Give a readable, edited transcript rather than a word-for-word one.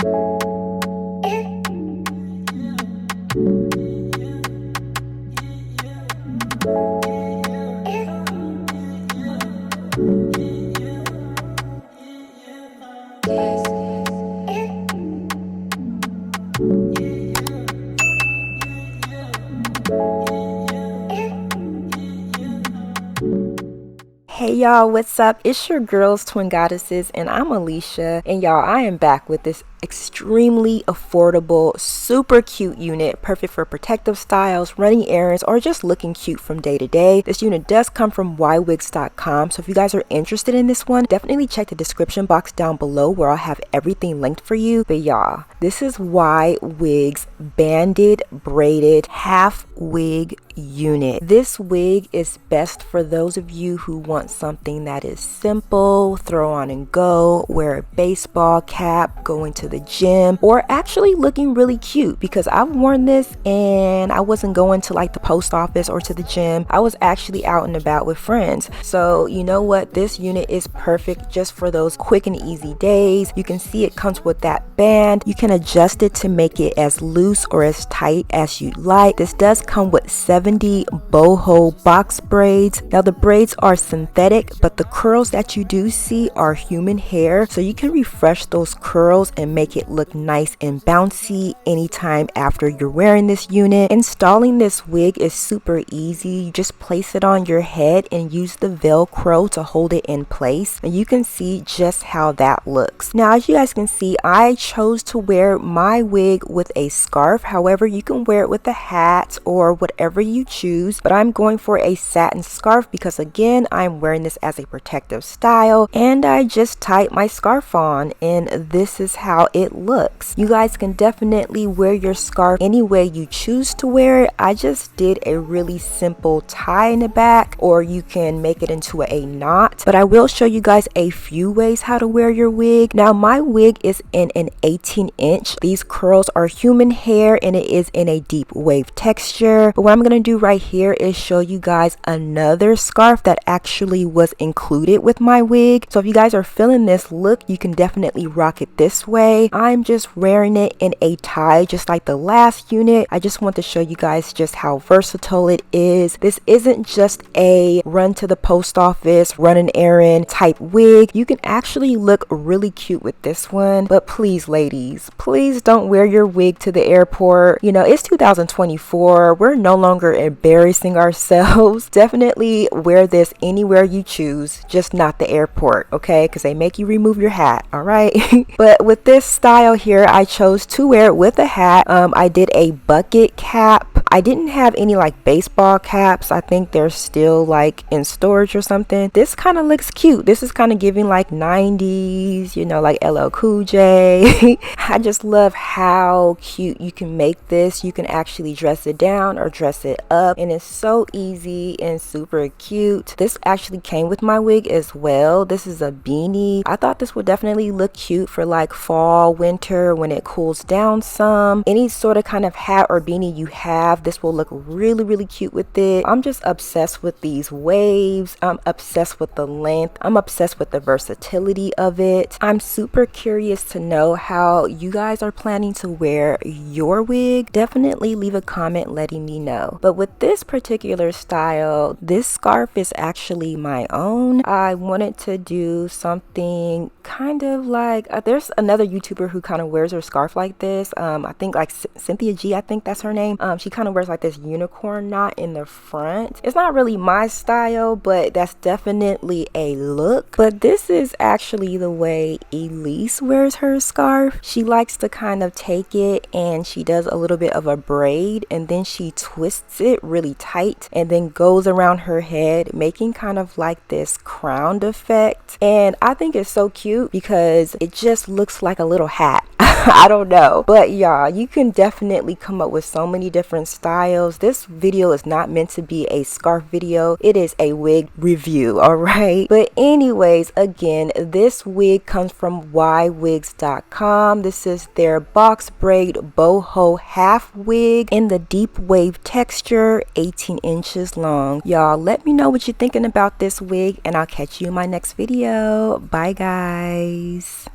Hey y'all, what's up? It's your girls, Twin Goddesses, and I'm Alicia. And y'all, I am back with this extremely affordable, super cute unit, perfect for protective styles, running errands, or just looking cute from day to day. This unit does come from Ywigs.com, so if you guys are interested in this one, definitely check the description box down below where I'll have everything linked for you. But y'all, this is Ywigs banded braided half wig unit. This wig is best for those of you who want something that is simple, throw on and go, wear a baseball cap, go into the gym, or actually looking really cute, because I've worn this and I wasn't going to like the post office or to the gym. I was actually out and about with friends. So you know what, this unit is perfect just for those quick and easy days. You can see it comes with that band. You can adjust it to make it as loose or as tight as you like. This does come with 70 boho box braids. Now the braids are synthetic, but the curls that you do see are human hair, so you can refresh those curls and make it look nice and bouncy anytime after you're wearing this unit. Installing this wig is super easy. You just place it on your head and use the Velcro to hold it in place, and you can see just how that looks. Now as you guys can see, I chose to wear my wig with a scarf. However, you can wear it with a hat or whatever you choose, but I'm going for a satin scarf because again, I'm wearing this as a protective style, and I just tied my scarf on, and this is how it looks. You guys can definitely wear your scarf any way you choose to wear it. I just did a really simple tie in the back, or you can make it into a knot, but I will show you guys a few ways how to wear your wig. Now my wig is in an 18-inch. These curls are human hair and it is in a deep wave texture, but what I'm gonna do right here is show you guys another scarf that actually was included with my wig. So if you guys are feeling this look, you can definitely rock it this way. I'm just wearing it in a tie just like the last unit. I just want to show you guys just how versatile it is. This isn't just a run to the post office, run an errand type wig. You can actually look really cute with this one. But please ladies, please don't wear your wig to the airport. You know, it's 2024. We're no longer embarrassing ourselves. Definitely wear this anywhere you choose, just not the airport, okay? Because they make you remove your hat, all right? But with this style here, I chose to wear it with a hat. I did a bucket cap. I didn't have any like baseball caps. I think they're still like in storage or something. This kind of looks cute. This is kind of giving like 90s, you know, like LL Cool J. I just love how cute you can make this. You can actually dress it down or dress it up, and it's so easy and super cute. This actually came with my wig as well. This is a beanie. I thought this would definitely look cute for like fall, winter, when it cools down some. Any sort of kind of hat or beanie you have, this will look really cute with it. I'm just obsessed with these waves. I'm obsessed with the length. I'm obsessed with the versatility of it. I'm super curious to know how you guys are planning to wear your wig. Definitely leave a comment letting me know. But with this particular style, this scarf is actually my own. I wanted to do something kind of like there's another YouTuber who kind of wears her scarf like this. I think like Cynthia G, I think that's her name. She kind of wears like this unicorn knot in the front. It's not really my style, but that's definitely a look. But this is actually the way Elise wears her scarf. She likes to kind of take it and she does a little bit of a braid, and then she twists it really tight and then goes around her head, making kind of like this crowned effect. And I think it's so cute because it just looks like a little hat. I don't know, but y'all, you can definitely come up with so many different styles. This video is not meant to be a scarf video. It is a wig review, all right? But anyways, again, this wig comes from Ywigs.com. This is their box braid boho half wig in the deep wave texture, 18 inches long. Y'all, let me know what you're thinking about this wig, and I'll catch you in my next video. Bye guys.